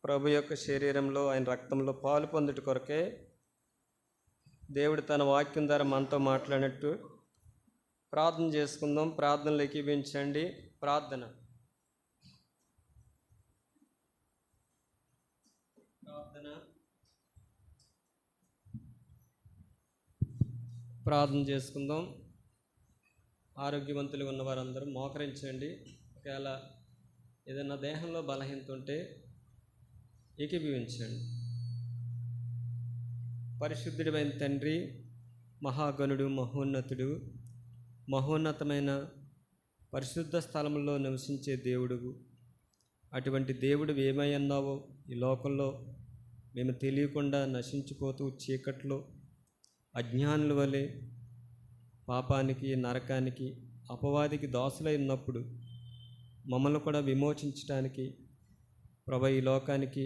ప్రభు యొక్క శరీరంలో ఆయన రక్తంలో పాలు పొందుట కొరకే దేవుడు తన వాక్యం ద్వారా మనతో మాట్లాడినట్టు ప్రార్థన చేసుకుందాం. ప్రార్థనలు ఏకీభవించండి. ప్రార్థన ప్రార్థన చేసుకుందాం. ఆరోగ్యవంతులుగా ఉన్న వారందరూ మోకరించండి. ఒకవేళ ఏదైనా దేహంలో బలహీనత ఉంటే ఏకీభవించండి. పరిశుద్ధుడైన తండ్రి, మహాగణుడు, మహోన్నతుడు, మహోన్నతమైన పరిశుద్ధ స్థలంలో నివసించే దేవుడు, అటువంటి దేవుడు ఏమై ఉన్నావో ఈ లోకంలో మేము తెలియకుండా నశించిపోతూ చీకట్లో అజ్ఞానుల వలె పాపానికి, నరకానికి, అపవాదికి దాసులై ఉన్నప్పుడు మమ్మల్ని కూడా విమోచించడానికి ప్రభు ఈ లోకానికి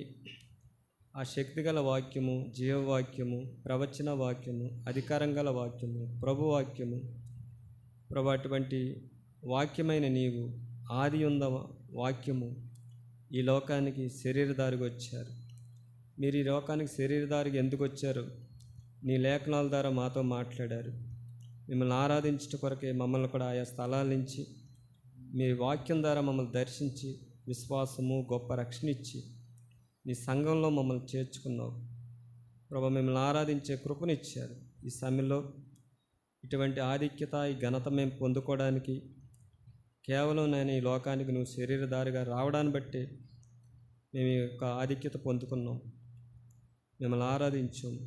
ఆ శక్తిగల వాక్యము, జీవవాక్యము, ప్రవచన వాక్యము, అధికారం గల వాక్యము, ప్రభు వాక్యము, ప్రభు అటువంటి వాక్యమైన నీవు ఆది ఉన్న వాక్యము ఈ లోకానికి శరీరధారిగా వచ్చారు. మీరు ఈ లోకానికి శరీరధారిగా ఎందుకు వచ్చారు? నీ లేఖనాల ద్వారా మాతో మాట్లాడారు. మిమ్మల్ని ఆరాధించట కొరకే మమ్మల్ని కూడా ఆయా స్థలాల నుంచి మీ వాక్యం ద్వారా మమ్మల్ని దర్శించి విశ్వాసము, గొప్ప రక్షణ ఇచ్చి నీ సంఘంలో మమ్మల్ని చేర్చుకున్నావు. ప్రభు మిమ్మల్ని ఆరాధించే కృపనిచ్చారు. ఈ సమయంలో ఇటువంటి ఆధిక్యత, ఈ ఘనత మేము పొందుకోవడానికి కేవలం నేను ఈ లోకానికి నువ్వు శరీరధారిగా రావడాన్ని బట్టి మేము ఈ యొక్క ఆధిక్యత పొందుకున్నాం. మిమ్మల్ని ఆరాధించాము.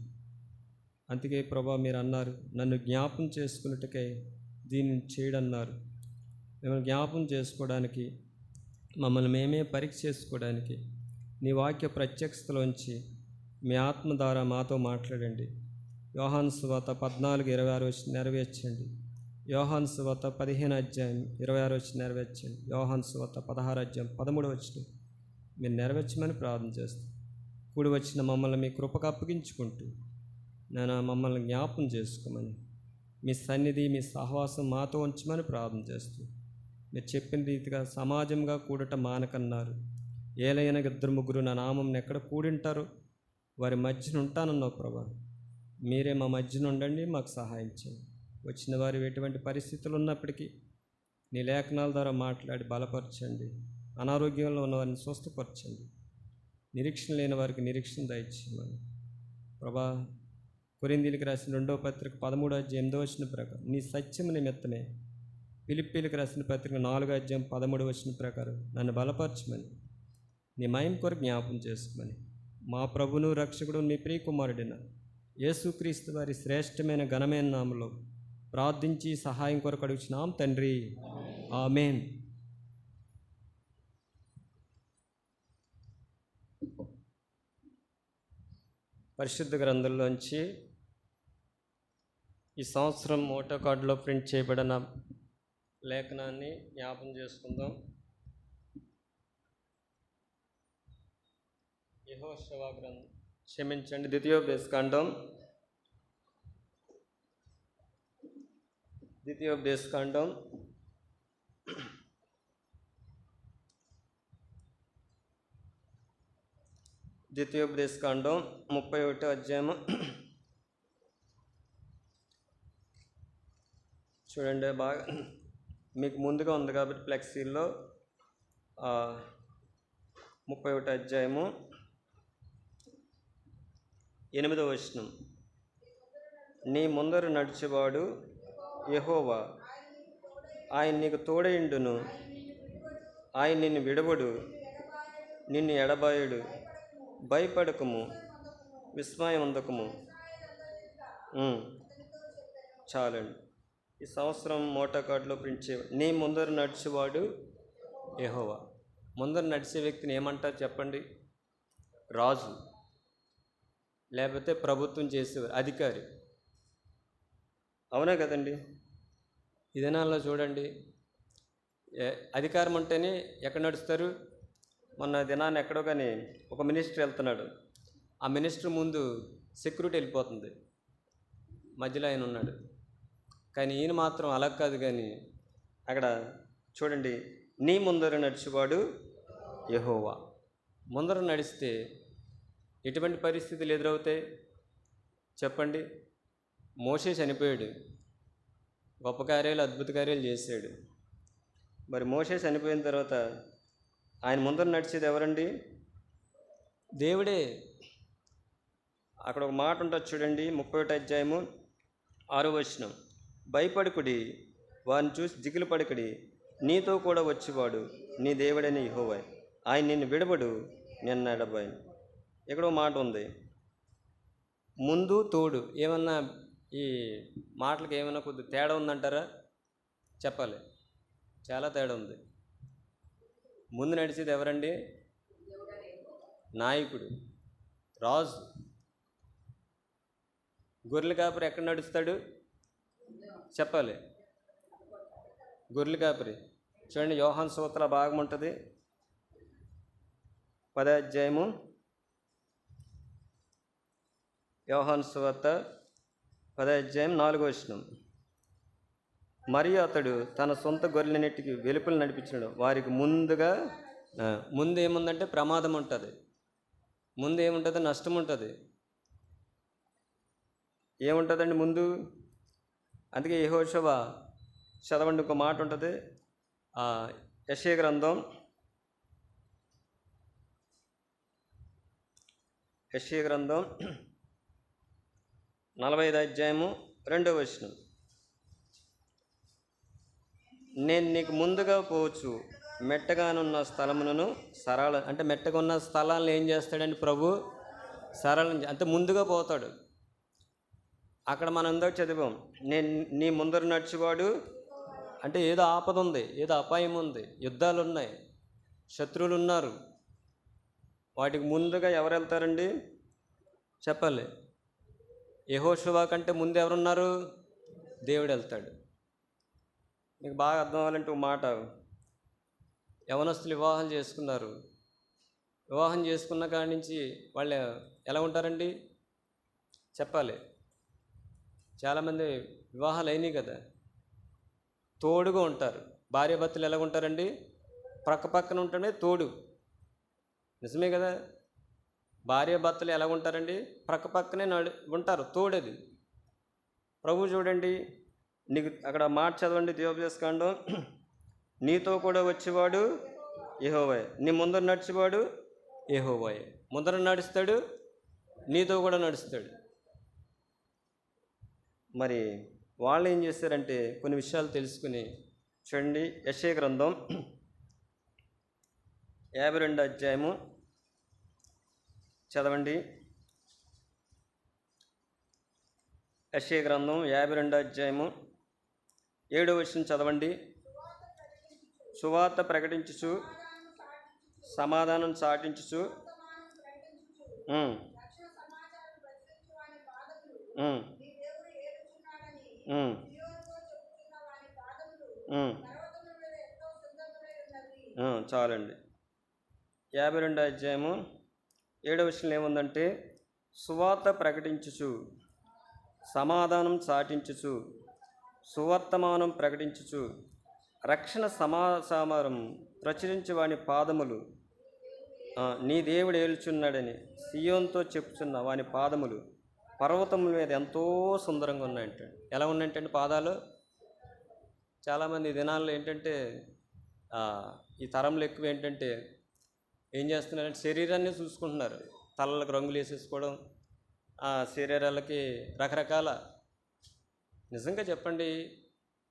అందుకే ప్రభా మీరు అన్నారు, నన్ను జ్ఞాపం చేసుకున్నట్టుకై దీన్ని చేయడన్నారు. మిమ్మల్ని జ్ఞాపం చేసుకోవడానికి, మమ్మల్ని మేమే పరీక్ష చేసుకోవడానికి నీ వాక్య ప్రత్యక్షతలోంచి మీ ఆత్మ ద్వారా మాతో మాట్లాడండి. యోహాను సువార్త 14:26 నెరవేర్చండి. యోహాను సువార్త 15:26 నెరవేర్చండి. యోహాను సువార్త 16:13 మీరు నెరవేర్చమని ప్రార్థన చేస్తాం. కూడి వచ్చిన మమ్మల్ని మీ కృపకు అప్పగించుకుంటూ నేను మమ్మల్ని జ్ఞాపం చేసుకోమని, మీ సన్నిధి, మీ సహవాసం మాతో ఉంచమని ప్రార్థన చేస్తూ మీరు చెప్పిన రీతిగా సమాజంగా కూడట మానకన్నారు. ఏలైనా 2-3 నా నామం ఎక్కడ కూడింటారో వారి మధ్యన ఉంటానన్నావు ప్రభా. మీరే మా మధ్యన ఉండండి, మాకు సహాయం చేయండి. వచ్చిన వారు ఎటువంటి పరిస్థితులు ఉన్నప్పటికీ నీ లేఖనాల ద్వారా మాట్లాడి బలపరచండి. అనారోగ్యంలో ఉన్న వారిని స్వస్థపరచండి. నిరీక్షణ లేని వారికి నిరీక్షణ దయచేయమని ప్రభా. కొరింథీయులకు రాసిన 2వ పత్రిక 13:8 ప్రకారం నీ సత్యము నిమిత్తమే ఫిలిప్పీలకు రాసిన పత్రిక 4:13 ప్రకారం నన్ను బలపరచమని, నీ మహిమ కొరకు జ్ఞాపం చేసుకోమని మా ప్రభువును రక్షకుడు నీ ప్రియకుమారుడైన యేసుక్రీస్తు వారి శ్రేష్టమైన ఘనమైన నామములో ప్రార్థించి సహాయం కొరకు అడుగుచున్నాం తండ్రి. ఆమేన్. పరిశుద్ధ గ్రంథంలోంచి ఈ సంవత్సరం మోటో కార్డులో ప్రింట్ చేయబడిన లేఖనాన్ని జ్ఞాపం చేసుకుందాం. యెహోషువ గ్రంథం, క్షమించండి, ద్వితీయోపదేశకాండం 31వ అధ్యాయము చూడండి. బాగా మీకు ముందుగా ఉంది కాబట్టి ఫ్లెక్సీల్లో 31వ అధ్యాయము 8వ వచనం. నీ ముందర నడిచేవాడు యెహోవా, ఆయన నీకు తోడయుండును, ఆయన నిన్ను విడవడు, నిన్ను ఎడబాయడు. భయపడకము, విస్మయం అందకము. చాలండి. ఈ సంవత్సరం మోటో కార్డులో ప్రింట్ చే నీ ముందర నడిచేవాడు యెహోవా. ముందర నడిచే వ్యక్తిని ఏమంటారు చెప్పండి? రాజు, లేకపోతే ప్రభుత్వం చేసేవారు, అధికారి. అవునా కదండి? ఈ దినాల్లో చూడండి, అధికారం ఉంటేనే ఎక్కడ నడుస్తారు. మొన్న దినాన్ని ఎక్కడో కానీ ఒక మినిస్టర్ వెళ్తున్నాడు. ఆ మినిస్టర్ ముందు సెక్యూరిటీ వెళ్ళిపోతుంది, మధ్యలో ఆయన ఉన్నాడు. కానీ ఈయన మాత్రం అలా కాదు. కానీ అక్కడ చూడండి, నీ ముందర నడిచేవాడు యెహోవా. ముందర నడిస్తే ఎటువంటి పరిస్థితులు ఎదురవుతాయి చెప్పండి. మోషే చనిపోయాడు, గొప్ప కార్యాలు అద్భుత కార్యాలు చేశాడు. మరి మోషే చనిపోయిన తర్వాత ఆయన ముందర నడిచేది ఎవరండి? దేవుడే. అక్కడ ఒక మాట ఉంటుంది చూడండి, 31వ అధ్యాయము 6వ వచనం. భయపడుకుడి, వారిని చూసి దిగులు పడుకుడి, నీతో కూడా వచ్చేవాడు నీ దేవుడని యెహోవా, ఆయన నిన్ను విడబడు, నిన్ను ఎడబాయను. ఇక్కడ ఒక మాట ఉంది, ముందు తోడు. ఏమన్నా ఈ మాటలకు ఏమన్నా కొద్ది తేడా ఉందంటారా? చెప్పాలి, చాలా తేడా ఉంది. ముందు నడిచేది ఎవరండి? నాయకుడు, రాజు. గొర్రెల కాపరి ఎక్కడ నడుస్తాడు చెప్పాలి? గొర్రెల కాపరి. చూడండి, యోహాను సువార్తలో భాగం ఉంటుంది, 10వ అధ్యాయము, యోహాను సువార్త 10వ అధ్యాయం 4వ వచనం. మరియు అతడు తన సొంత గొర్రెలన్నిటికీ వెలుపల నడిపించాడు. వారికి ముందు ఏముందంటే ప్రమాదం ఉంటుంది, ముందు ఏముంటుంది? నష్టం ఉంటుంది. ఏముంటుందండి ముందు? అందుకే యెహోషువ చదవండి, ఒక మాట ఉంటుంది, యెషయా గ్రంథం 45వ అధ్యాయము 2వ వచనం. నేను నీకు ముందుగా పోవచ్చు, మెట్టగానున్న స్థలములను అంటే మెట్టగా ఉన్న స్థలాలను ఏం చేస్తాడండి ప్రభు? సరళం. అంటే ముందుగా పోతాడు. అక్కడ మనం ఇందాక చదివాం, నీ ముందర నడిచేవాడు అంటే ఏదో ఆపద ఉంది, ఏదో అపాయం ఉంది, యుద్ధాలు ఉన్నాయి, శత్రువులు ఉన్నారు. వాటికి ముందుగా ఎవరు వెళ్తారండి చెప్పాలి? యెహోషువ కంటే ముందు ఎవరున్నారు? దేవుడు వెళ్తాడు. మీకు బాగా అర్థం అవ్వాలంటే ఒక మాట, యవనస్తులు వివాహం చేసుకున్నారు. వివాహం చేసుకున్న కాడి నుంచి వాళ్ళు ఎలా ఉంటారండి చెప్పాలి? చాలామంది వివాహాలు అయినాయి కదా, తోడుగా ఉంటారు. భార్యాభర్తలు ఎలా ఉంటారండి? ప్రక్క పక్కన ఉంటేనే తోడు. నిజమే కదా? భార్యాభర్తలు ఎలా ఉంటారండి? ప్రక్క పక్కనే ఉంటారు, తోడది. ప్రభు చూడండి, నీకు అక్కడ మాట చదవండి, ద్వితోపదేశకాండం, నీతో కూడా వచ్చేవాడు యెహోవాయే, నీ ముందర నడిచేవాడు యెహోవాయే. ముందర నడుస్తాడు, నీతో కూడా నడుస్తాడు. మరి వాళ్ళు ఏం చేస్తారంటే కొన్ని విషయాలు తెలుసుకుని చూడండి, యెషయా గ్రంథం 52వ అధ్యాయము చదవండి. యెషయా గ్రంథం 52వ అధ్యాయము 7వ వచనం చదవండి. సువార్త ప్రకటించుచు, సమాధానం చాటించుచు, చాలండి. 52వ అధ్యాయము 7వ వచనం ఏముందంటే, సువార్త ప్రకటించుచు, సమాధానం చాటించుచు, సువర్తమానం ప్రకటించుచు, రక్షణ సమాచారం ప్రచురించి వాని పాదములు, నీ దేవుడు ఏలుచున్నాడని సియోన్తో చెప్పుచున్న వాని పాదములు పర్వతముల మీద ఎంతో సుందరంగా ఉన్నాయంటే. ఎలా ఉన్నాయంటే పాదాలు? చాలామంది ఈ దినాల్లో ఏంటంటే, ఈ తరంలో ఎక్కువ ఏంటంటే ఏం చేస్తున్నారంటే శరీరాన్ని చూసుకుంటున్నారు. తలలకు రంగులు వేసేసుకోవడం, శరీరాలకి రకరకాల. నిజంగా చెప్పండి,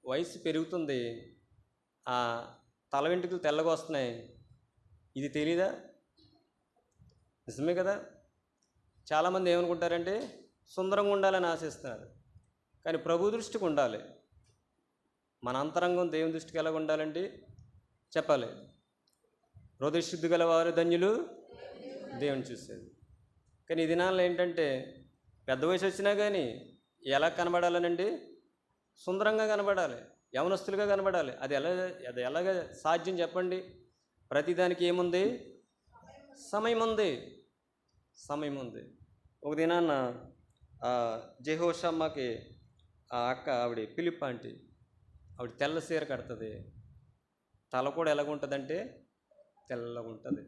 వయసు పెరుగుతుంది, తల వెంట్రుకలు తెల్లగా వస్తున్నాయి, ఇది తెలీదా? నిజమే కదా? చాలామంది ఏమనుకుంటారంటే సుందరంగా ఉండాలని ఆశిస్తున్నారు. కానీ ప్రభు దృష్టికి ఉండాలి. మన అంతరంగం దేవుని దృష్టికి ఎలా ఉండాలండి చెప్పాలి? హృదయ శుద్ధి గల వారు ధన్యులు, దేవుని చూసేది. కానీ ఈ దినాల్లో ఏంటంటే పెద్ద వయసు వచ్చినా కానీ ఎలా కనబడాలనండి? సుందరంగా కనబడాలి, యవనస్తులుగా కనబడాలి. అది ఎలాగ సాధ్యం చెప్పండి? ప్రతిదానికి ఏముంది? సమయం ఉంది. ఒక దినాన్న జెహోషమ్మకి అక్క, ఆవిడ పిలిప్ ఆంటీ, ఆవిడ తెల్ల చీర కడుతుంది. తల కూడా ఎలాగుంటుందంటే తెల్లగా ఉంటుంది.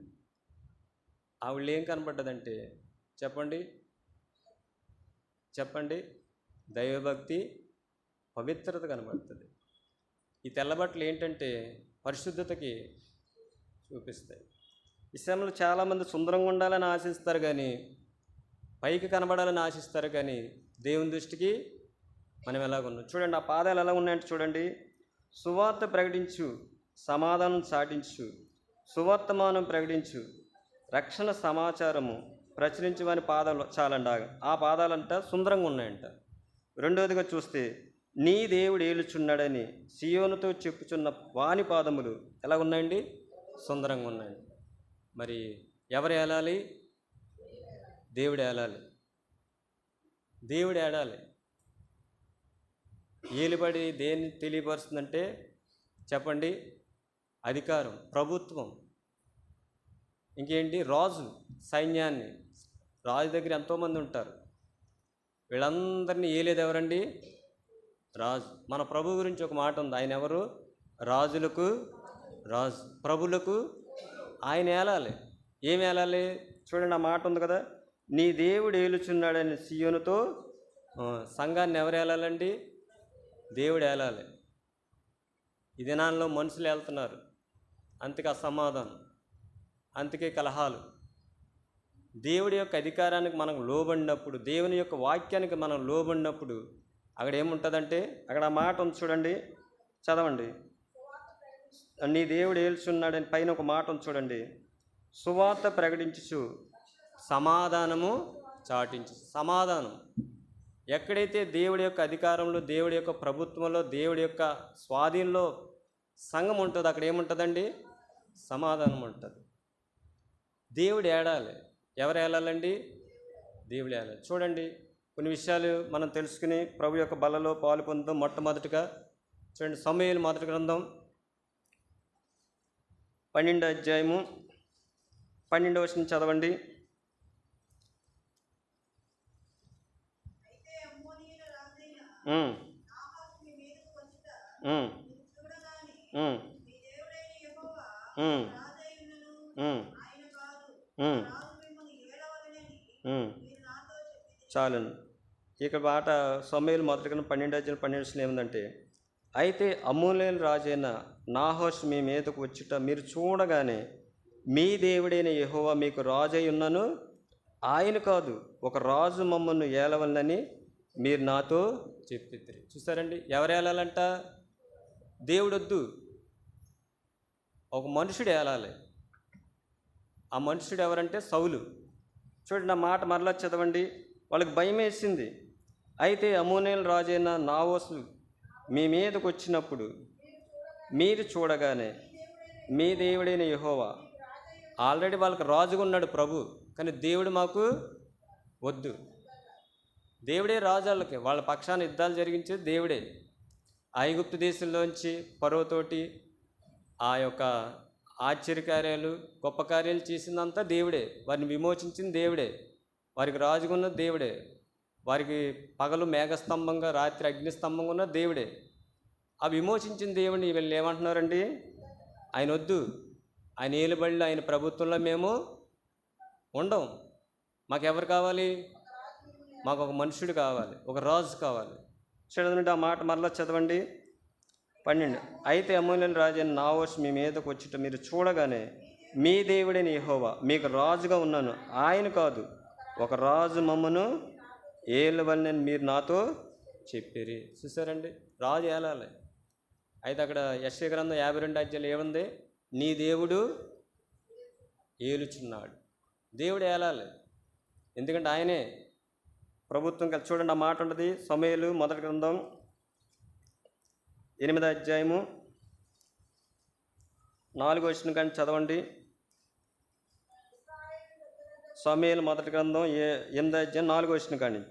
ఆవిడ ఏం కనబడ్డదంటే చెప్పండి చెప్పండి, దైవభక్తి, పవిత్రత కనబడుతుంది. ఈ తెల్లబట్టలు ఏంటంటే పరిశుద్ధతకి చూపిస్తాయి. ఈ శ్రమలు చాలామంది సుందరంగా ఉండాలని ఆశిస్తారు, కానీ పైకి కనబడాలని ఆశిస్తారు, కానీ దేవుని దృష్టికి మనం ఎలాగున్నాం చూడండి. ఆ పాదాలు ఎలా ఉన్నాయంటే చూడండి, సువార్త ప్రకటించు, సమాధానం చాటించు, సువర్తమానం ప్రకటించు, రక్షణ సమాచారము ప్రచురించు అని పాదాలు చాలండి. ఆ పాదాలంట సుందరంగా ఉన్నాయంట. రెండవదిగా చూస్తే నీ దేవుడు ఏలుచున్నాడని సియోనుతో చెప్పుచున్న వాని పాదములు ఎలా ఉన్నాయండి? సుందరంగా ఉన్నాయండి. మరి ఎవరు ఏలాలి? దేవుడు ఏలాలి. దేవుడు ఏడాలి. ఏలుబడి దేన్ని తెలియపరుస్తుందంటే చెప్పండి, అధికారం, ప్రభుత్వం, ఇంకేంటి, రాజు, సైన్యాన్ని. రాజు దగ్గర ఎంతోమంది ఉంటారు, వీళ్ళందరినీ ఏలేది ఎవరండి? రాజు. మన ప్రభు గురించి ఒక మాట ఉంది, ఆయన ఎవరు? రాజులకు రాజు, ప్రభులకు ఆయన ఏలాలి. ఏం ఏలాలి చూడండి, ఆ మాట ఉంది కదా, నీ దేవుడు ఏలుచున్నాడని సియోనుతో. సంఘాన్ని ఎవరు ఏలాలండి? దేవుడు ఏలాలి. ఈ దినాల్లో మనుషులు వెళ్తున్నారు, అందుకే అసమాధానం, అందుకే కలహాలు. దేవుడి యొక్క అధికారానికి మనం లోబడినప్పుడు, దేవుని యొక్క వాక్యానికి మనం లోబడినప్పుడు అక్కడ ఏముంటుందంటే, అక్కడ ఆ మాట ఉంది చూడండి, చదవండి. నీ దేవుడు ఏల్చున్నాడని పైన ఒక మాట ఉంది చూడండి, సువార్త ప్రకటించు, సమాధానము చాటించు. సమాధానం ఎక్కడైతే దేవుడి యొక్క అధికారంలో, దేవుడి యొక్క ప్రభుత్వంలో, దేవుడి యొక్క స్వాధీనంలో సంఘం ఉంటుందో అక్కడ ఏముంటుందండి? సమాధానం ఉంటుంది. దేవుడు ఏడాలి. ఎవరు ఏలాలండి? దేవుడు ఏలాలి. చూడండి, కొన్ని విషయాలు మనం తెలుసుకుని ప్రభు యొక్క బలలో పాలు పొందుతాం. మొట్టమొదటిగా చూడండి, సమూయేలు మొదటి గ్రంథం 12వ అధ్యాయము 12వ వచనం చదవండి. చాలండి. ఇక్కడ మాట సమూయేలు మొదటి గ్రంథం 12వ అధ్యాయం 12వ వచనం ఏముందంటే, అయితే అమ్మోనీయుల రాజైన నాహోష్ మీ మీదకు వచ్చుట మీరు చూడగానే మీ దేవుడైన యెహోవా మీకు రాజై ఉన్నను, ఆయన కాదు ఒక రాజు మమ్మల్ని ఏలవలనని మీరు నాతో చెప్పిద్దిరి. చూసారండి, ఎవరు ఏలాలంట? దేవుడొద్దు, ఒక మనుషుడు ఏలాలి. ఆ మనుషుడు ఎవరంటే సౌలు. చూడండి, ఆ మాట మరలా చదవండి. వాళ్ళకి భయం వేసింది. అయితే అమ్మోనీయుల రాజైన నాహోషు మీ మీదకు వచ్చినప్పుడు మీరు చూడగానే మీ దేవుడైన యెహోవా, ఆల్రెడీ వాళ్ళకి రాజుగా ఉన్నాడు ప్రభు, కానీ దేవుడు మాకు వద్దు. దేవుడే రాజు, వాళ్ళ పక్షాన యుద్ధాలు జరిగించేది దేవుడే. ఐగుప్తు దేశంలోంచి ఫరోతోటి ఆ యొక్క ఆశ్చర్యకార్యాలు, గొప్ప కార్యాలు చేసిందంతా దేవుడే. వారిని విమోచించింది దేవుడే. వారికి రాజుగా ఉన్నది దేవుడే. వారికి పగలు మేఘస్తంభంగా, రాత్రి అగ్నిస్తంభంగా ఉన్న దేవుడే. ఆ విమోచించిన దేవుడిని వీళ్ళు ఏమంటున్నారండి? ఆయన వద్దు, ఆయన ఏలుబడిలో, ఆయన ప్రభుత్వంలో మేము ఉండం. మాకెవరు కావాలి? మాకు ఒక మనుషుడు కావాలి, ఒక రాజు కావాలి. చూడండి, ఆ మాట మరలా చదవండి 12. అయితే అమ్మోనీయుల రాజైన నాహోషు మీ మీదకు వచ్చుట మీరు చూడగానే మీ దేవుడైన యెహోవా మీకు రాజుగా ఉన్నాను, ఆయన కాదు ఒక రాజు మమ్మను ఏలవలనని మీరు నాతో చెప్పిరి. చూసారండి, రాజు ఏలాలి. అయితే అక్కడ యెషయా గ్రంథం 52వ అధ్యాయంలో ఏముంది? నీ దేవుడు ఏలుచున్నాడు. దేవుడు ఏలాలి, ఎందుకంటే ఆయనే ప్రభుత్వం కలిసి. చూడండి, ఆ మాట ఉంటుంది సమూయేలు మొదటి గ్రంథం 8వ అధ్యాయము 4వ వచనం కానీ చదవండి. సమూయేలు మొదటి గ్రంథం 8వ అధ్యాయం 4వ వచనం కానీ.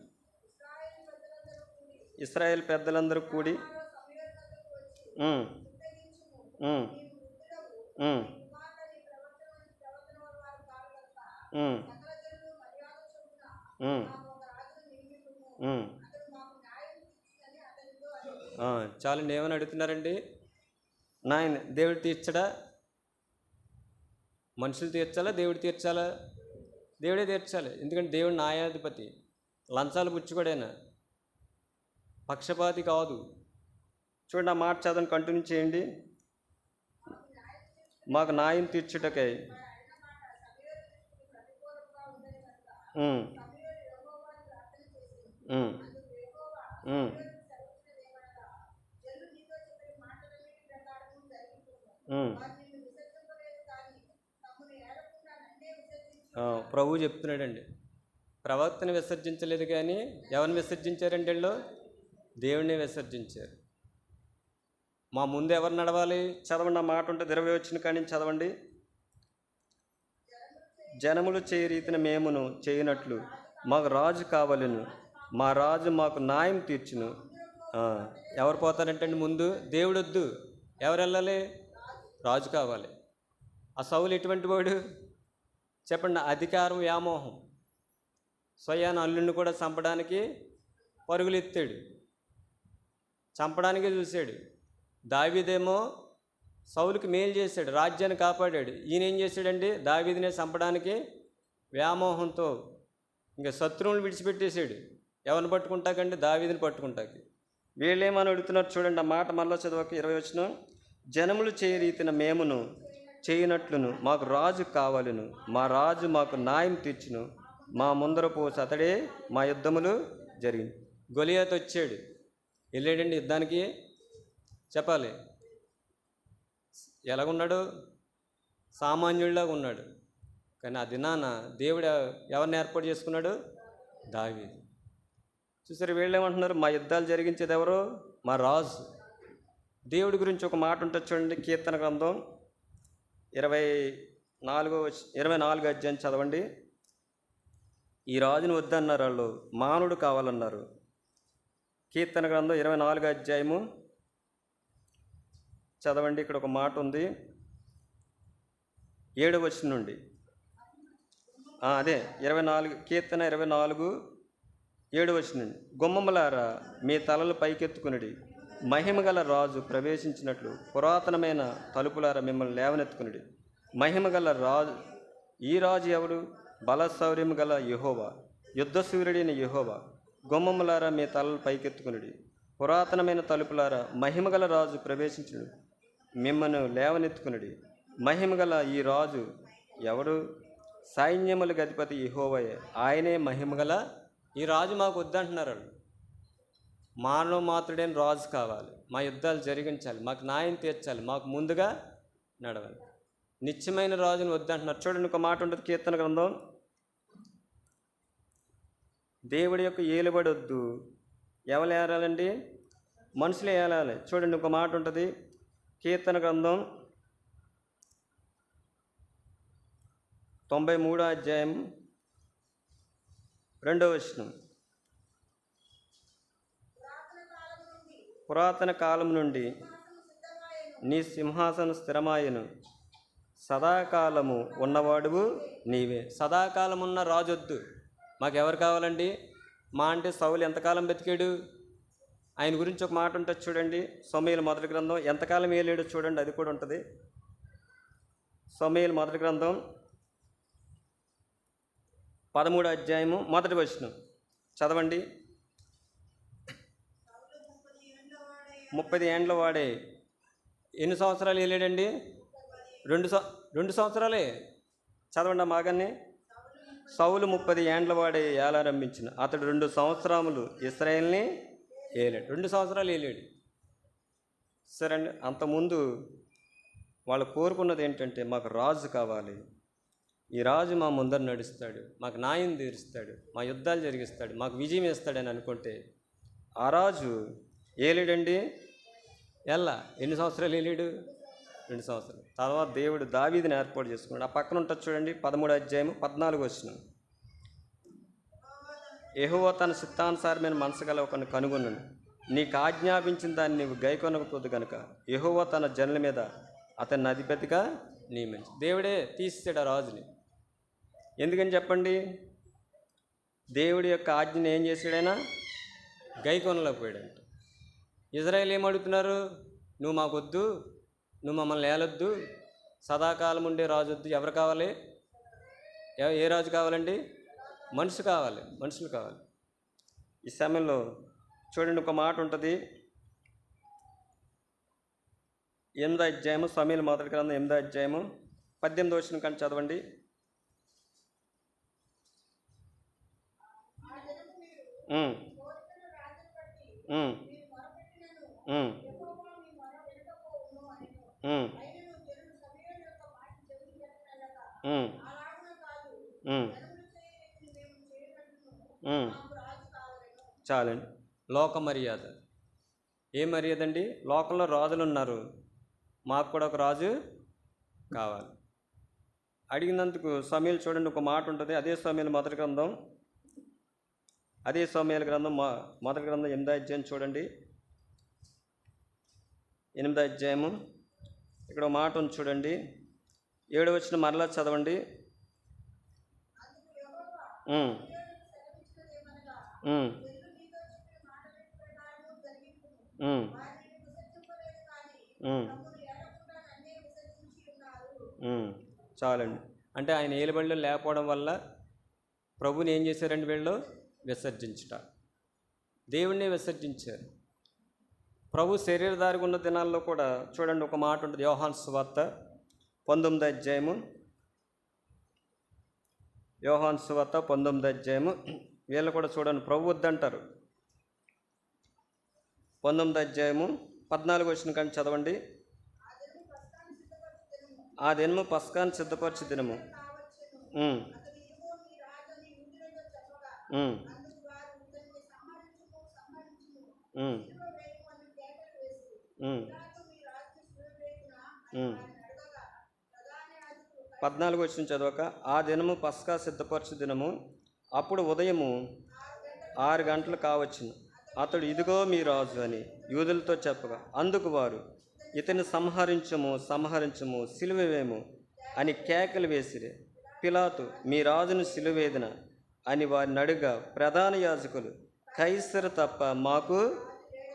ఇశ్రాయేలు పెద్దలందరూ కూడి చాలండి, ఏమని అడుగుతున్నారండి? దేవుడు తీర్చడా? మనుషులు తీర్చాలా, దేవుడు తీర్చాలా? దేవుడే తీర్చాలి. ఎందుకంటే దేవుడు న్యాయాధిపతి, లంచాలు పుచ్చుకోడైనా, పక్షపాతి కాదు. చూడండి ఆ మాట చదవని కంటిన్యూ చేయండి. మాకు న్యాయం తీర్చుటకై ఉమ్, ఉమ్, ఉమ్, ఉమ్. ప్రభువు చెప్తున్నాడండి, ప్రవక్తని విసర్జించలేదు కానీ ఎవరిని విసర్జించారండి? వీళ్ళు దేవుడిని విసర్జించారు. మా ముందు ఎవరు నడవాలి? చదవండి ఆ మాట ఉంటుంది 20 వచ్చిన కాడి నుంచి చదవండి. జనములు చేయ రీతిని మేమును చేయనట్లు మాకు రాజు కావాలను, మా రాజు మాకు న్యాయం తీర్చును. ఎవరు పోతారంటే ముందు? దేవుడు వద్దు, ఎవరు వెళ్ళాలి? రాజు కావాలి. ఆ సౌలు ఎటువంటి వాడు చెప్పండి? అధికారం, వ్యామోహం, స్వయాన అల్లుడిని కూడా చంపడానికి పరుగులు ఎత్తాడు, చంపడానికే చూశాడు. దావీదేమో సౌలుకి మేలు చేశాడు, రాజ్యాన్ని కాపాడాడు. ఈయన ఏం చేశాడండి? దావీదునే చంపడానికి వ్యామోహంతో ఇంకా శత్రువులను విడిచిపెట్టేశాడు. ఎవరిని పట్టుకుంటాకండి? దావీదుని పట్టుకుంటాకి. వీళ్ళేమని అడుగుతున్నారు చూడండి ఆ మాట మళ్ళీ చదవక 20 వచ్చిన. జనములు చేయ రీతిన మేమును చేయనట్లును మాకు రాజు కావాలను, మా రాజు మాకు న్యాయం తీర్చును, మా ముందర పోసి అతడే మా యుద్ధములు జరిగింది. గొలియాతు వచ్చాడు, వెళ్ళాడండి యుద్ధానికి. చెప్పాలి, ఎలాగున్నాడు? సామాన్యుడిలాగా ఉన్నాడు. కానీ ఆ దినాన దేవుడు ఎవరిని ఏర్పాటు చేసుకున్నాడు? దావీదు. చూసారు, వీళ్ళేమంటున్నారు? మా యుద్ధాలు జరిగించేది ఎవరు? మా రాజు. దేవుడి గురించి ఒక మాట ఉంటుంది చూడండి, కీర్తన గ్రంథం 24 అధ్యాయం చదవండి. ఈ రాజుని వద్దన్నారు వాళ్ళు, మానవుడు కావాలన్నారు. కీర్తన గ్రంథం 24 అధ్యాయము చదవండి. ఇక్కడ ఒక మాట ఉంది 7వ వచనం నుండి. అదే 24 కీర్తన 24 7వ వచనం నుండి. గుమ్మములారా మీ తలలు పైకెత్తుకునుడి, మహిమగల రాజు ప్రవేశించినట్లు పురాతనమైన తలుపులారా మిమ్మల్ని లేవనెత్తుకునుడి. మహిమగల రాజు, ఈ రాజు ఎవరు? బలశౌర్యము గల యెహోవా, యుద్ధశూరుడైన యెహోవా. గుమ్మములారా మీ తలలు పైకెత్తుకునుడి, పురాతనమైన తలుపులారా మహిమగల రాజు ప్రవేశించుడు, మిమ్మల్ని లేవనెత్తుకునుడి. మహిమగల ఈ రాజు ఎవరు? సైన్యములకు అధిపతి యెహోవాయే, ఆయనే మహిమగల ఈ రాజు. మాకు వద్దంటున్నారు వాళ్ళు. మానవ మాత్రుడైన రాజు కావాలి, మా యుద్ధాలు జరిగించాలి, మాకు న్యాయం తీర్చాలి, మాకు ముందుగా నడవాలి. నిత్యమైన రాజుని వద్దంటున్నారు. చూడండి ఒక మాట ఉంటుంది కీర్తన గ్రంథం, దేవుడి యొక్క ఏలుబడి వద్దు, ఎవరు ఏలాలండి? మనుషులే ఏలాలి. చూడండి ఒక మాట ఉంటుంది కీర్తన గ్రంథం 93వ అధ్యాయం 2వ వచనం. పురాతన కాలం నుండి నీ సింహాసనం స్థిరమాయను, సదాకాలము ఉన్నవాడువు నీవే. సదాకాలం ఉన్న రాజొద్దు, మాకెవరు కావాలండి? మా అంటే సౌలు ఎంతకాలం బతికాడు? ఆయన గురించి ఒక మాట ఉంటుంది చూడండి, సమూయేలు మొదటి గ్రంథం. ఎంతకాలం ఏలేడు చూడండి, అది కూడా ఉంటుంది. సమూయేలు మొదటి గ్రంథం 13వ అధ్యాయము 1వ వచనం చదవండి. 30 ఏండ్ల వాడే. ఎన్ని సంవత్సరాలు ఏలేడండి? 2 సంవత్సరాలే. చదవండి మాగాన్ని. సౌలు 30 ఏండ్ల వాడే ఏలారంభించిన, అతడు 2 సంవత్సరములు ఇశ్రాయేల్ని ఏలాడు. 2 సంవత్సరాలు ఏలాడు. సరే అండి, అంతకుముందు వాళ్ళు కోరుకున్నది ఏంటంటే మాకు రాజు కావాలి, ఈ రాజు మా ముందర నడుస్తాడు, మాకు న్యాయం తీరుస్తాడు, మా యుద్ధాలు జరిగిస్తాడు, మాకు విజయం ఇస్తాడని అనుకుంటే ఆ రాజు ఏలేడండి. ఎన్ని సంవత్సరాలు ఏలాడు? 2 సంవత్సరాలు. తర్వాత దేవుడు దావీదుని ఏర్పాటు చేసుకున్నాడు. ఆ పక్కన ఉంటుంది చూడండి 13వ అధ్యాయము 14వ వచనం. యెహోవా తన చిత్తానుసారమైన మనసు గల ఒకరిని కనుగొన్నాడు, నీకు ఆజ్ఞాపించిన దాన్ని నీవు గైకొనకపోదు కనుక యెహోవా తన జనుల మీద అతన్ని అధిపతిగా నియమించి. దేవుడే తీసేసాడు ఆ రాజుని. ఎందుకని చెప్పండి? దేవుడి యొక్క ఆజ్ఞని ఏం చేశాడైనా? గైకొనలేకపోయాడంట. ఇజ్రాయేల్ ఏమడుగుతున్నారు? నువ్వు మాకొద్దు, నువ్వు మమ్మల్ని ఏలొద్దు, సదాకాలం ఉండే రాజు వద్దు, ఎవరు కావాలి? ఏ రాజు కావాలండి? మనుషులు కావాలి, మనుషులు కావాలి. ఈ సమయంలో చూడండి, ఒక మాట ఉంటుంది. 8వ అధ్యాయము, సమూయేలు మొదటి గ్రంథం 8వ అధ్యాయము 18వ వచనం కానీ చదవండి. ఉమ్, ఉమ్, ఉమ్, ఉమ్, ఉమ్, ఉమ్, ఉమ్. చాలండి. లోక మర్యాద. ఏ మర్యాద అండి? లోకంలో రాజులు ఉన్నారు, మాకు కూడా ఒక రాజు కావాలి. అడిగినందుకు సమూయేలు చూడండి, ఒక మాట ఉంటుంది. అదే సమూయేలు మొదటి గ్రంథం, అదే సమూయేలు గ్రంథం మొదటి గ్రంథం 8వ అధ్యాయం చూడండి. 8వ అధ్యాయము ఇక్కడ ఒక మాట ఉంది చూడండి. 7వ వచనం మరలా చదవండి. ఉమ్, ఉమ్, ఉమ్, ఉమ్, చాలండి. అంటే ఆయన ఏలుబడిలో లేకపోవడం వల్ల ప్రభుని ఏం చేశారండి? వీళ్ళు విసర్జించుట, దేవుణ్ణి విసర్జించారు. ప్రభు శరీరధారిగా ఉన్న దినాల్లో కూడా చూడండి, ఒక మాట ఉంటుంది. యోహాను సువార్త 19వ అధ్యాయము, యోహాను సువార్త 19వ అధ్యాయము. వీళ్ళు కూడా చూడండి, ప్రభు వద్దంటారు. 19వ అధ్యాయము 14వ వచనం కానీ చదవండి. ఆ దినము పస్కాను సిద్ధపరచు దినము. ఉమ్, ఉమ్, ఉమ్, ఉమ్, 14వ వచనం చదవక, ఆ దినము పస్కా సిద్ధపరచు దినము, అప్పుడు ఉదయము 6 గంటలు కావచ్చును. అతడు ఇదిగో మీ రాజు అని యూదులతో చెప్పగా, అందుకు వారు ఇతని సంహరించము, సంహరించము, సిలువవేము అని కేకలు వేసిరి. పిలాతు, మీ రాజును సిలువేదిన అని వారిని అడుగా, ప్రధాన యాజకులు, కైసరు తప్ప మాకు.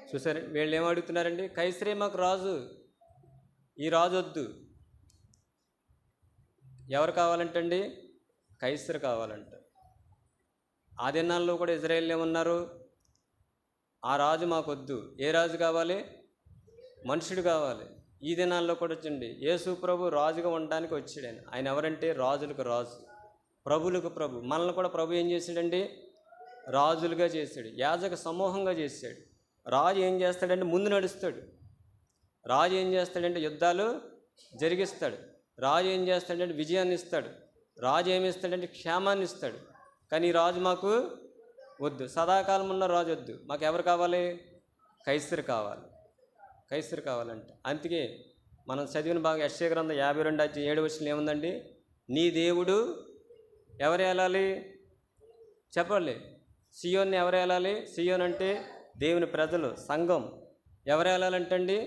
చూసారు, వీళ్ళు ఏమడుగుతున్నారండి? కైసరే మాకు రాజు, ఈ రాజు వద్దు. ఎవరు కావాలంటండి? కైసరు కావాలంట. ఆ దినాల్లో కూడా ఇజ్రాయేల్ ఏమన్నారు? ఆ రాజు మాకొద్దు. ఏ రాజు కావాలి? మనుషుడు కావాలి. ఈ దినాల్లో కూడా చూడండి, యేసు ప్రభు రాజుగా ఉండడానికి వచ్చాడు. ఆయన ఎవరంటే రాజులకు రాజు, ప్రభులకు ప్రభు. మనల్ని కూడా ప్రభు ఏం చేశాడండి? రాజులుగా చేశాడు, యాజక సమూహంగా చేశాడు. రాజు ఏం చేస్తాడంటే ముందు నడుస్తాడు. రాజు ఏం చేస్తాడంటే యుద్ధాలు జరిగిస్తాడు. రాజు ఏం చేస్తాడంటే విజయాన్ని ఇస్తాడు. రాజు ఏమి ఇస్తాడంటే క్షేమాన్ని ఇస్తాడు. కానీ ఈ రాజు మాకు వద్దు, సదాకాలం ఉన్న రాజు వద్దు. మాకు ఎవరు కావాలి? కైసరు కావాలి, కైసరు కావాలంట. అందుకే మనం చదివిన బాగా యెషయా గ్రంథం 52 అధ్యాయం 7వ వచనం ఏముందండి? నీ దేవుడు ఎవరు ఏలాలి? చెప్పండి. సియోన్ని ఎవరు ఏలాలి? సియోన్ అంటే దేవుని ప్రజలు, సంఘం. ఎవరు ఏలాలంటండి?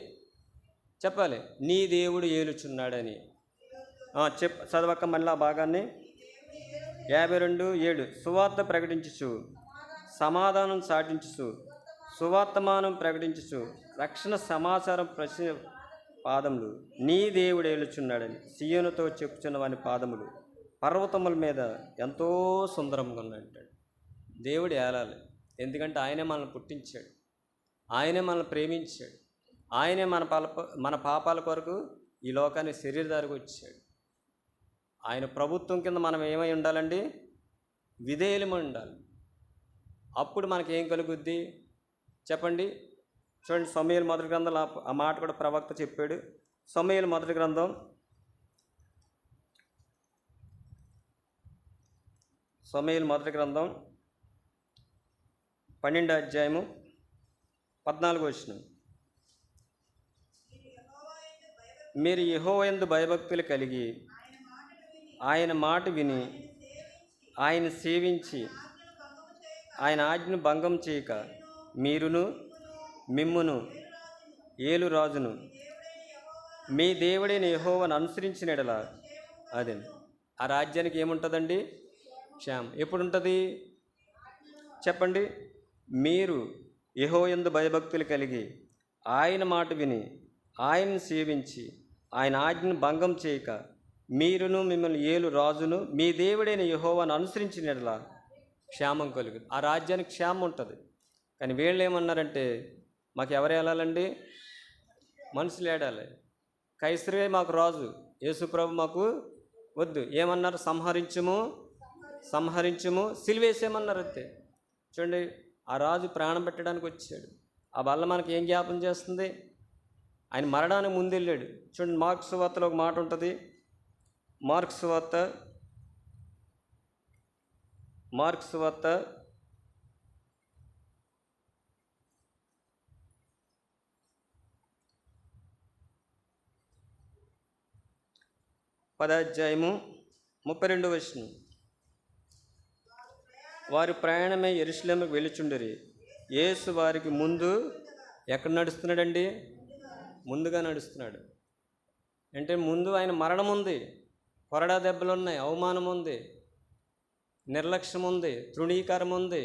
చెప్పాలి. నీ దేవుడు ఏలుచున్నాడని. చదవక మళ్ళీ ఆ భాగాన్ని. 52:7 సువార్త ప్రకటించుచు, సమాధానం చాటించుచు, సువార్తమానం ప్రకటించుచు, రక్షణ సమాచారం పాదములు నీ దేవుడు ఏలుచున్నాడని సియోనుతో చెప్పుచున్న వాని పాదములు పర్వతముల మీద ఎంతో సుందరంగా ఉన్నాయంటాడు. దేవుడు ఏలాలి, ఎందుకంటే ఆయనే మనల్ని పుట్టించాడు, ఆయనే మనల్ని ప్రేమించాడు, ఆయనే మన పాపాల కొరకు ఈ లోకాన్ని శరీరధారికి వచ్చాడు. ఆయన ప్రభుత్వం కింద మనం ఏమై ఉండాలండి? విధేయులమై ఉండాలి. అప్పుడు మనకేం కలుగుద్ది చెప్పండి. చూడండి, సమూయేలు మొదటి గ్రంథం ఆ మాట కూడా ప్రవక్త చెప్పాడు. సమూయేలు మొదటి గ్రంథం 12వ అధ్యాయము 14వ వచనం. మీరు యెహోవా యందు భయభక్తులు కలిగి ఆయన మాట విని ఆయన సేవించి ఆయన ఆజ్ఞను భంగం చేయక మీరును మిమ్మును ఏలు రాజును మీ దేవుడైన యెహోవాను అనుసరించిన ఎడల అదే ఆ రాజ్యానికి ఏముంటుందండి? క్షేమం. ఎప్పుడు ఉంటుంది చెప్పండి. మీరు యెహోవా యందు భయభక్తులు కలిగి ఆయన మాట విని ఆయన్ని సేవించి ఆయన ఆజ్ఞను భంగం చేయక మీరును మిమ్మల్ని ఏలు రాజును మీ దేవుడైన యెహోవాను అనుసరించిన యెడల క్షేమం కలుగుతుంది. ఆ రాజ్యానికి క్షేమం ఉంటుంది. కానీ వీళ్ళు ఏమన్నారంటే, మాకు ఎవరు ఏలాలండి? మనుషులు ఏడాలి. కైసరే మాకు రాజు, యేసుప్రభు మాకు వద్దు. ఏమన్నారు? సంహరించుము, సిలువేసేమన్నారు అంతే. చూడండి, ఆ రాజు ప్రాణం పెట్టడానికి వచ్చాడు. ఆ బల్ల మనకి ఏం జ్ఞాపం చేస్తుంది? ఆయన మరణానికి ముందు వెళ్ళాడు. చూడండి, మార్క్స్ వార్తలో ఒక మాట ఉంటుంది. మార్క్స్ వార్త 10:32. వారి ప్రయాణమై యెరూషలేముకు వెళ్ళుచుండిరి. యేసు వారికి ముందు ఎక్కడ నడుస్తున్నాడండి? ముందుగా నడుస్తున్నాడు. అంటే ముందు ఆయన మరణం ఉంది, కొరడా దెబ్బలు ఉన్నాయి, అవమానం ఉంది, నిర్లక్ష్యం ఉంది, తృణీకారం ఉంది.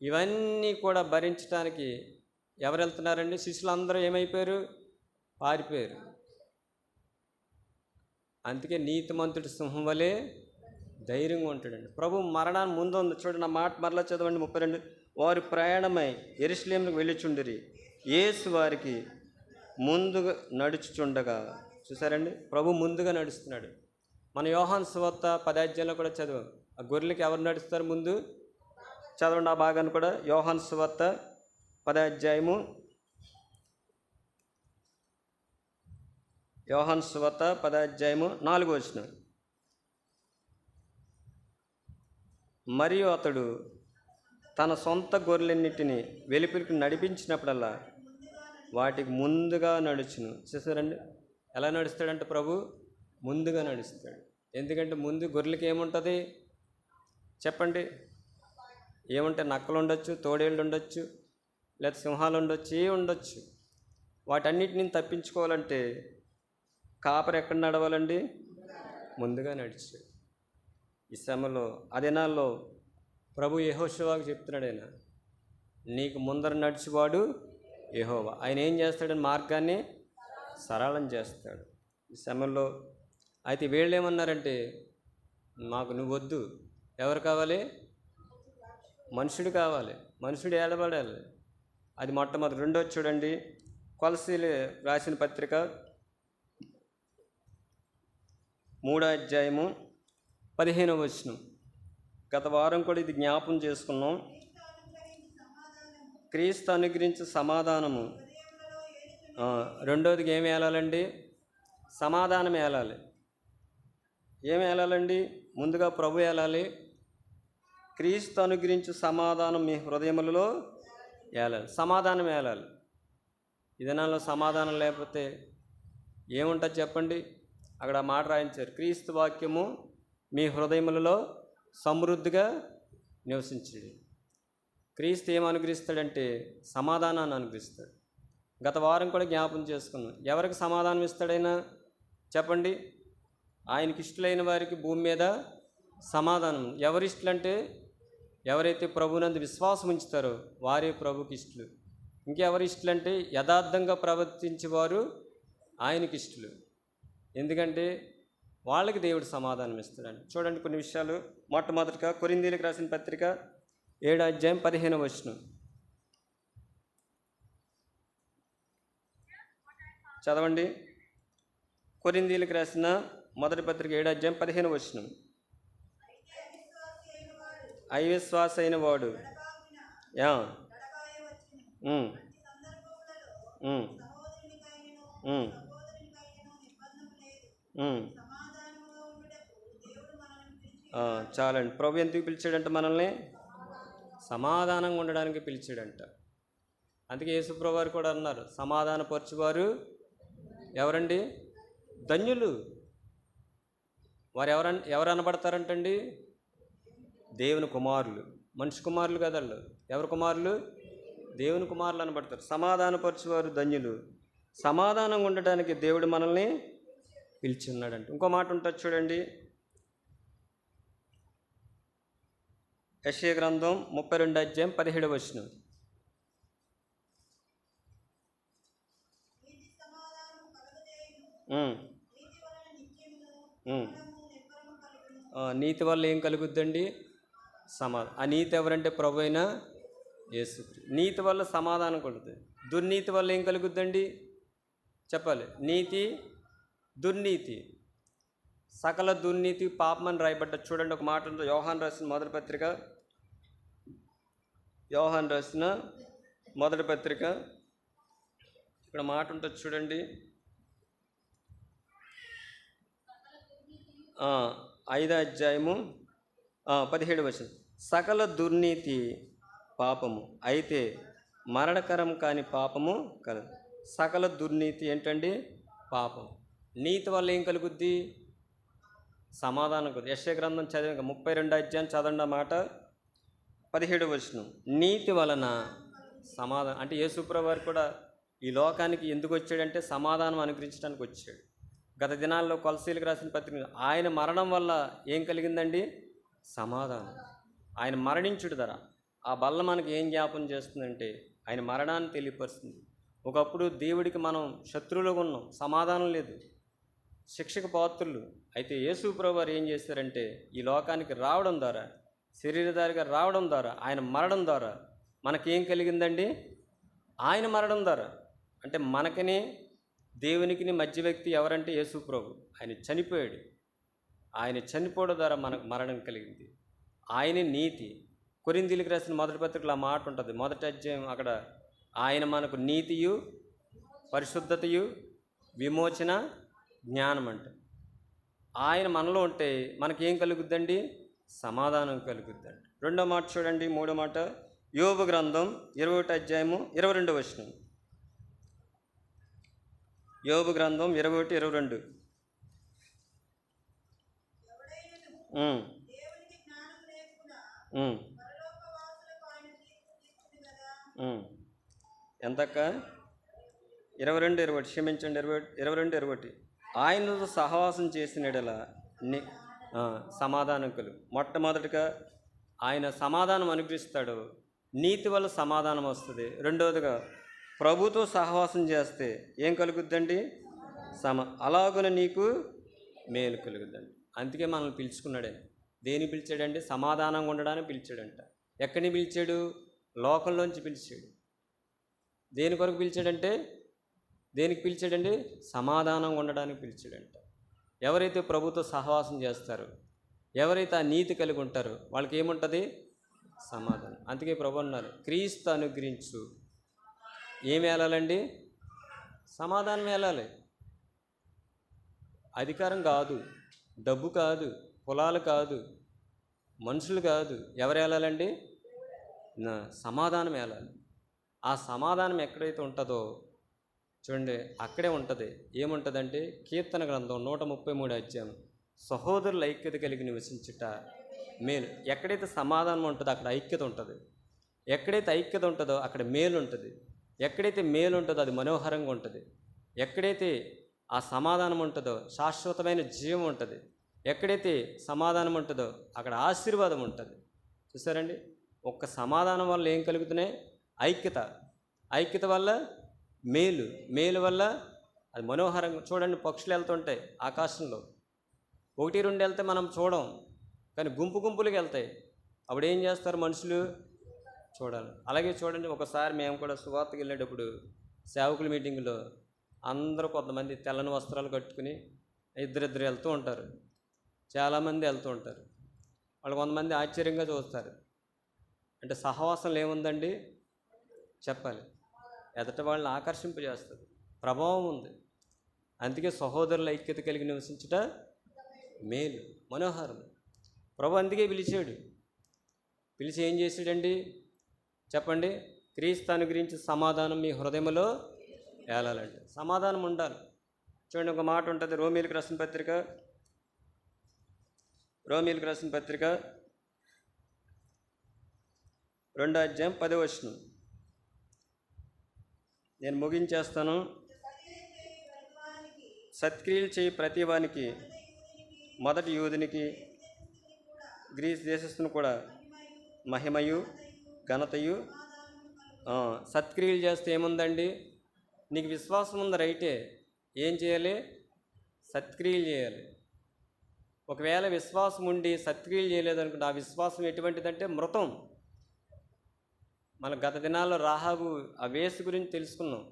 ఇవన్నీ కూడా భరించడానికి ఎవరు వెళ్తున్నారండి? శిష్యులందరూ ఏమైపోయారు? పారిపోయారు. అందుకే నీతిమంతుడి సింహం వలె ధైర్యంగా ఉంటాడండి. ప్రభు మరణాన్ని ముందు ఉంది. చూడండి, నా మాట మరలా చదవండి. 32. వారు ప్రయాణమై యెరూషలేముకు వెళ్ళుచుండిరి. యేసు వారికి ముందుగా నడుచుచుండగా. చూసారండి, ప్రభు ముందుగా నడుస్తున్నాడు. మన యోహాను సువార్త 10 కూడా చదివాం. ఆ గొర్రెలకి ఎవరు నడుస్తారు ముందు? చదవండి ఆ భాగాన్ని కూడా. యోహాను సువార్త 10 యోహాను సువార్త 10:4. మరియు అతడు తన సొంత గొర్రెలన్నిటిని వెలుపలికి నడిపించినప్పుడల్లా వాటికి ముందుగా నడుచును. చూసారండి, ఎలా నడుస్తాడంటే ప్రభు ముందుగా నడుస్తాడు. ఎందుకంటే ముందు గొర్రెలకి ఏముంటుంది చెప్పండి? ఏముంటాయి? నక్కలు ఉండొచ్చు, తోడేళ్ళు ఉండొచ్చు, లేదా సింహాలు ఉండొచ్చు, ఉండొచ్చు. వాటన్నిటిని తప్పించుకోవాలంటే కాపరి ఎక్కడ నడవాలండి? ముందుగా నడిచాడు. ఈ సమయంలో ఆ దినాల్లో ప్రభు యెహోషువకు చెప్తున్నాడు, ఆయన నీకు ముందర నడిచేవాడు యెహోవా. ఆయన ఏం చేస్తాడని మార్గాన్ని సరళం చేస్తాడు. ఈ సమయంలో అయితే వీళ్ళు ఏమన్నారంటే, మాకు నువ్వు వద్దు, ఎవరు కావాలి? మనుషుడు కావాలి, మనుషుడు ఏడబడాలి. అది మొట్టమొదటి. రెండోది చూడండి, కొలసీలు రాసిన పత్రిక 3:15. గత వారం కూడా ఇది జ్ఞాపం చేసుకున్నాం. క్రీస్తు అనుగ్రహించే సమాధానము. రెండోదికి ఏమి ఏలాలండి? సమాధానం ఏలాలి. ఏమి ఏలాలండి? ముందుగా ప్రభు ఏలాలి. క్రీస్తు అనుగ్రహించు సమాధానం మీ హృదయములలో ఏలాలి. సమాధానం ఏలాలి. ఈ దినాల్లో సమాధానం లేకపోతే ఏముంటుంది చెప్పండి? అక్కడ మాట రాయించారు, క్రీస్తు వాక్యము మీ హృదయములలో సమృద్ధిగా నివసించేది. క్రీస్తు ఏం అనుగ్రహిస్తాడంటే సమాధానాన్ని అనుగ్రహిస్తాడు. గత వారం కూడా జ్ఞాపం చేసుకున్నాం. ఎవరికి సమాధానం ఇస్తాడైనా చెప్పండి? ఆయనకి ఇష్టలైన వారికి భూమి మీద సమాధానం. ఎవరి ఇష్టలంటే ఎవరైతే ప్రభునందు విశ్వాసం ఉంచుతారో వారే ప్రభుకి ఇష్టలు. ఇంకెవరి ఇష్టలంటే యథార్థంగా ప్రవర్తించేవారు ఆయనకి ఇష్టలు. ఎందుకంటే వాళ్ళకి దేవుడు సమాధానం ఇస్తాడండి. చూడండి కొన్ని విషయాలు. మొట్టమొదటిగా కొరింథీయులకు రాసిన పత్రిక 7:15. చదవండి. కొరింథీయులకు రాసిన మొదటి పత్రిక 7:15. అవిశ్వాసి అయిన వాడు చాలండి. ప్రభు ఎందుకు పిలిచాడంట? మనల్ని సమాధానంగా ఉండడానికి పిలిచాడంట. అందుకే యేసుప్రభు వారు కూడా అన్నారు, సమాధానపరచువారు ఎవరండి? ధన్యులు. వారు ఎవరు అనబడతారంటండి? దేవుని కుమారులు. మనిషి కుమారులు కదళ్ళు. ఎవరు కుమారులు? దేవుని కుమారులు అనబడతారు. సమాధానపరచువారు ధన్యులు. సమాధానంగా ఉండటానికి దేవుడు మనల్ని పిలిచి ఉన్నాడంట. ఇంకో మాట ఉంటుంది చూడండి, యెషయా గ్రంథం 32:17. ఉమ్. నీతి వల్ల ఏం కలుగుద్దండి? సమాధానం. ఆ నీతి ఎవరంటే ప్రభు అయిన యేసు. నీతి వల్ల సమాధానం కలుగుతుంది. దుర్నీతి వల్ల ఏం కలుగుద్దండి? చెప్పాలి. నీతి, దుర్నీతి, సకల దుర్నీతి పాపమని రాయబడ్డ. చూడండి ఒక మాట ఉంది. యోహాను రాసిన మొదటి పత్రిక, యోహాను రాసిన మొదటి పత్రిక, ఇక్కడ మాట ఉంటుంది చూడండి. 5వ అధ్యాయము 17వ వచనం. సకల దుర్నీతి పాపము, అయితే మరణకరం కాని పాపము కలదు. సకల దుర్నీతి ఏంటండి? పాపం. నీతి వల్ల ఏం కలుగుద్ది? సమాధానం కలుగుద్ది. యెషయా గ్రంథం చదివి 32వ అధ్యాయం చదవండి మాట 17వ వచనం. నీతి వలన సమాధానం. అంటే యేసుప్రభువు వారు కూడా ఈ లోకానికి ఎందుకు వచ్చాడంటే సమాధానం అనుగ్రహించడానికి వచ్చాడు. గత దినాల్లో కొలసీలకు రాసిన పత్రిక, ఆయన మరణం వల్ల ఏం కలిగిందండి? సమాధానం. ఆయన మరణించుడు ధర. ఆ బల్ల మనకి ఏం జ్ఞాపం చేస్తుందంటే ఆయన మరణాన్ని తెలియపరుస్తుంది. ఒకప్పుడు దేవుడికి మనం శత్రువులుగా ఉన్నాం, సమాధానం లేదు, శిక్షకు పాత్రులు. అయితే యేసు ప్రభువు వారు ఏం చేశారంటే ఈ లోకానికి రావడం ద్వారా, శరీరధారిగా రావడం ద్వారా, ఆయన మరణం ద్వారా మనకేం కలిగిందండి? ఆయన మరణం ద్వారా. అంటే మనకని దేవునికి మధ్య వ్యక్తి ఎవరంటే యేసు ప్రభువు. ఆయన చనిపోయాడు. ఆయన చనిపోవడం ద్వారా మనకు మరణం కలిగింది. ఆయనే నీతి. కొరింథీయులకు రాసిన మొదటి పత్రికలో ఆ మాట ఉంటుంది. మొదటి అధ్యాయం అక్కడ ఆయన మనకు నీతియు, పరిశుద్ధతయు, విమోచన, జ్ఞానం అంట. ఆయన మనలో ఉంటే మనకేం కలుగుద్దండి? సమాధానం కలుగుద్దండి. రెండో మాట చూడండి, మూడో మాట. యోబు గ్రంథం 21వ అధ్యాయము 22వ వచనం. యోబు గ్రంథం 21, 22. ఎంతక్క? 22, 20. క్షమించండి, 22, 20. ఆయనతో సహవాసం చేసిన ఎడల సమాధానం కలుగు. మొట్టమొదటిగా ఆయన సమాధానం అనుగ్రహిస్తాడు. నీతి వల్ల సమాధానం వస్తుంది. రెండవదిగా ప్రభుతో సహవాసం చేస్తే ఏం కలుగుద్దండి? అలాగున నీకు మేలు కలుగుద్దండి. అందుకే మనల్ని పిలుచుకున్నాడే. దేని పిలిచాడండి? సమాధానంగా ఉండడానికి పిలిచాడంట. ఎక్కడిని పిలిచాడు? లోకంలోంచి పిలిచాడు. దేని కొరకు పిలిచాడంటే, దేనికి పిలిచాడండి? సమాధానంగా ఉండడానికి పిలిచాడంట. ఎవరైతే ప్రభుతో సహవాసం చేస్తారో, ఎవరైతే ఆ నీతి కలిగి ఉంటారో వాళ్ళకి ఏముంటుంది? సమాధానం. అందుకే ప్రభు అన్నారు, క్రీస్తు అనుగ్రహించు. ఏమి వెళ్ళాలండి? సమాధానం వెళ్ళాలి. అధికారం కాదు, డబ్బు కాదు, పొలాలు కాదు, మనుషులు కాదు. ఎవరు వెళ్ళాలండి? సమాధానం వెళ్ళాలి. ఆ సమాధానం ఎక్కడైతే ఉంటుందో చూడండి, అక్కడే ఉంటుంది. ఏముంటుందంటే కీర్తన గ్రంథం 133వ అధ్యాయం, సహోదరుల ఐక్యత కలిగి నివసించుట మేలు. ఎక్కడైతే సమాధానం ఉంటుందో అక్కడ ఐక్యత ఉంటుంది. ఎక్కడైతే ఐక్యత ఉంటుందో అక్కడ మేలు ఉంటుంది. ఎక్కడైతే మేలు ఉంటుందో అది మనోహరంగా ఉంటుంది. ఎక్కడైతే ఆ సమాధానం ఉంటుందో శాశ్వతమైన జీవం ఉంటుంది. ఎక్కడైతే సమాధానం ఉంటుందో అక్కడ ఆశీర్వాదం ఉంటుంది. చూసారండి, ఒక్క సమాధానం వల్ల ఏం కలుగుతున్నాయి? ఐక్యత. ఐక్యత వల్ల మేలు. మేలు వల్ల అది మనోహరంగా. చూడండి, పక్షులు వెళ్తుంటాయి ఆకాశంలో. 1, 2 వెళ్తే మనం చూడం, కానీ గుంపు గుంపులుగా వెళ్తాయి. అప్పుడు ఏం చేస్తారు మనుషులు? చూడాలి. అలాగే చూడండి, ఒకసారి మేము కూడా సువార్తకి వెళ్ళేటప్పుడు సేవకుల మీటింగ్లో అందరూ కొంతమంది తెల్లని వస్త్రాలు కట్టుకుని ఇద్దరిద్దరు వెళ్తూ ఉంటారు. చాలామంది వెళ్తూ ఉంటారు. వాళ్ళు కొంతమంది ఆశ్చర్యంగా చూస్తారు. అంటే సహవాసంలో ఏముందండి? చెప్పాలి, ఎదట వాళ్ళని ఆకర్షింపజేస్తుంది, ప్రభావం ఉంది. అందుకే సహోదరుల ఐక్యత కలిగి నివసించుట మేలు, మనోహరం. ప్రభు అందుకే పిలిచాడు. పిలిచి ఏం చేశాడండి? చెప్పండి. క్రీస్తు అనుగ్రహించి సమాధానం మీ హృదయంలో ఏలాలంటే సమాధానం ఉండాలి. చూడండి, ఒక మాట ఉంటుంది. రోమీయులకు రాసిన పత్రిక 2వ అధ్యాయం 10వ వచనం. నేను ముగించేస్తాను. సత్క్రియలు చేయి ప్రతి వానికి, మొదటి యూదునికి గ్రీస్ దేశస్థుని కూడా మహిమయు ఘనతయు. సత్క్రియలు చేస్తే ఏముందండి? నీకు విశ్వాసం ఉంది, రైటే. ఏం చేయాలి? సత్క్రియలు చేయాలి. ఒకవేళ విశ్వాసం ఉండి సత్క్రియలు చేయలేదనుకుంటే ఆ విశ్వాసం ఎటువంటిదంటే మృతం. మన గత దినాల్లో రాహాబు ఆ వేసు గురించి తెలుసుకున్నాం.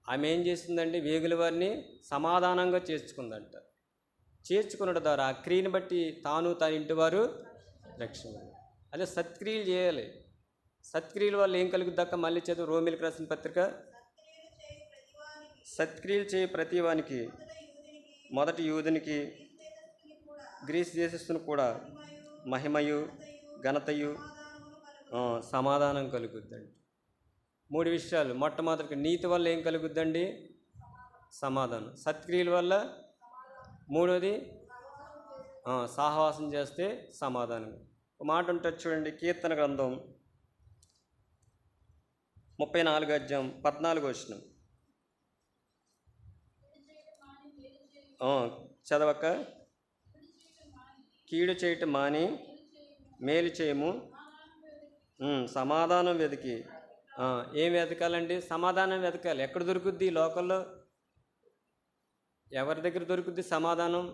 ఆమె ఏం చేసిందంటే వేగుల వారిని సమాధానంగా చేర్చుకుందంట. చేర్చుకున్నట ద్వారా ఆ క్రియని బట్టి తాను తన ఇంటి వారు రక్షణ. అదే సత్క్రియలు చేయాలి. సత్క్రియల వల్ల ఏం కలుగుద్దక్క? మళ్ళీ చదువు రోమిలకు రాసిన పత్రిక. సత్క్రియలు చేయ ప్రతి వానికి, మొదటి యూదునికి గ్రీసు దేశస్థుని కూడా మహిమయు ఘనతయు సమాధానం కలుగుద్దండి. 3 విషయాలు. మొట్టమొదటి నీతి వల్ల ఏం కలుగుద్దండి? సమాధానం. సత్క్రియల వల్ల మూడోది సహవాసం చేస్తే సమాధానం. ఒక మాట ఉంటుంది చూడండి, కీర్తన గ్రంథం 34 అధ్యాయం 14 వచనం. చదవక. కీడు చేయటం మాని మేలు చేయము, సమాధానం వెతికి. ఏం వెతకాలండి? సమాధానం వెతకాలి. ఎక్కడ దొరుకుద్ది? లోకల్లో ఎవరి దగ్గర దొరుకుద్ది సమాధానం?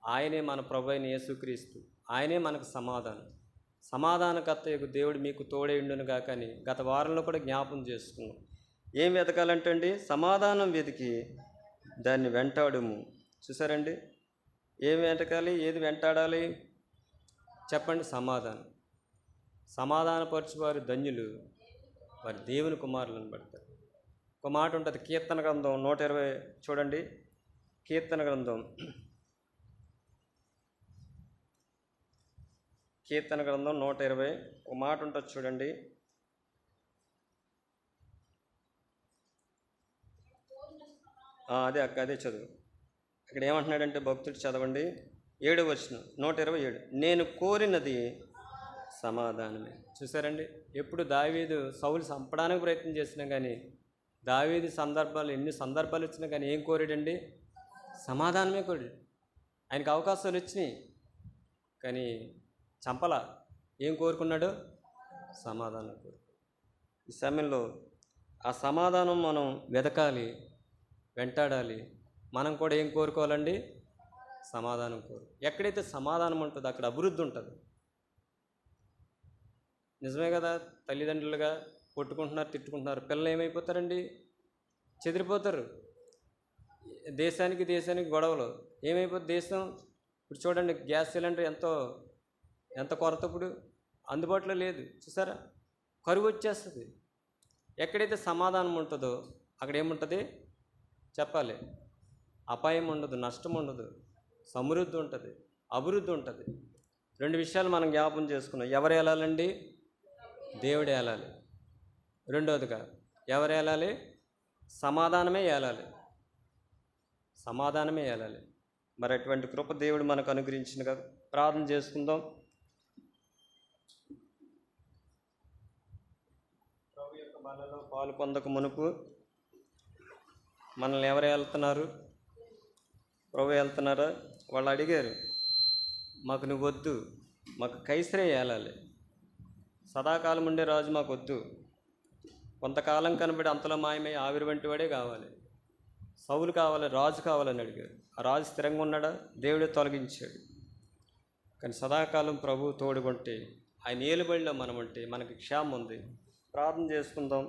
ఆయనే మన ప్రభు అయిన యేసుక్రీస్తు. ఆయనే మనకు సమాధానం. సమాధానకర్త యొక్క దేవుడు మీకు తోడేయుండును గాక అని గత వారంలో కూడా జ్ఞాపం చేసుకున్నాం. ఏం వెతకాలంటే అండి? సమాధానం వెతికి దాన్ని వెంటాడుము. చూసారండి? ఏం వెతకాలి? ఏది వెంటాడాలి? చెప్పండి. సమాధానం. సమాధానపరచువారు ధన్యులు, వారి దేవుని కుమారులను పడతారు. ఒక మాట ఉంటుంది, కీర్తన గ్రంథం 120 చూడండి. కీర్తన గ్రంథం 120 ఒక మాట ఉంటుంది చూడండి. అదే అక్క, అదే చదువు. ఇక్కడ ఏమంటున్నాడంటే భక్తుడు, చదవండి 7వ వచనం, 127. నేను కోరినది సమాధానమే. చూసారండి? ఎప్పుడు దావీదు సౌలు చంపడానికి ప్రయత్నం చేసినా కానీ, దావీదు ఎన్ని సందర్భాలు వచ్చినా కానీ ఏం కోరాడండి? సమాధానమే కోరాడు. ఆయనకు అవకాశాలు వచ్చినాయి కానీ చంపలా. ఏం కోరుకున్నాడు? సమాధానం కోరు. ఈ సమయంలో ఆ సమాధానం మనం వెతకాలి, వెంటాడాలి. మనం కూడా ఏం కోరుకోవాలండి? సమాధానం కోరు. ఎక్కడైతే సమాధానం ఉంటుందో అక్కడ అభివృద్ధి ఉంటుంది. నిజమే కదా? తల్లిదండ్రులుగా కొట్టుకుంటున్నారు, తిట్టుకుంటున్నారు, పిల్లలు ఏమైపోతారండి? చెదిరిపోతారు. దేశానికి గొడవలు. ఏమైపోతుంది దేశం? ఇప్పుడు చూడండి, గ్యాస్ సిలిండర్ ఎంత కొరత ఇప్పుడు అందుబాటులో లేదు. చూసారా? కరువు వచ్చేస్తుంది. ఎక్కడైతే సమాధానం ఉంటుందో అక్కడ ఏముంటుంది? చెప్పాలి. అపాయం ఉండదు, నష్టం ఉండదు, సమృద్ధి ఉంటుంది, అభివృద్ధి ఉంటుంది. 2 విషయాలు మనం జ్ఞాపం చేసుకున్నాం. ఎవరు వెళ్ళాలండి? దేవుడు ఏలాలి. రెండోదిగా ఎవరు ఏలాలి? సమాధానమే ఏలాలి. సమాధానమే ఏలాలి. మరి అటువంటి కృప దేవుడు మనకు అనుగ్రహించినగా ప్రార్థన చేసుకుందాం. ప్రభు యొక్క బలలో పాలు పొందక మునుపు మనల్ని ఎవరు వెళ్తున్నారు? ప్రభు వెళ్తున్నారా? వాళ్ళు అడిగారు, మాకు నువ్వు వద్దు, మాకు కైసరే ఏలాలి, సదాకాలం ఉండే రాజు మాకు వద్దు, కొంతకాలం కనబడి అంతలో మాయమై ఆవిరి వంటి వాడే కావాలి, సౌలు కావాలి, రాజు కావాలని అడిగారు. ఆ రాజు స్థిరంగా ఉన్నాడా? దేవుడే తొలగించాడు. కానీ సదాకాలం ప్రభు తోడుకుంటే, ఆయన ఏలుబడిలో మనం ఉంటే మనకి క్షేమం ఉంది. ప్రార్థన చేసుకుందాం.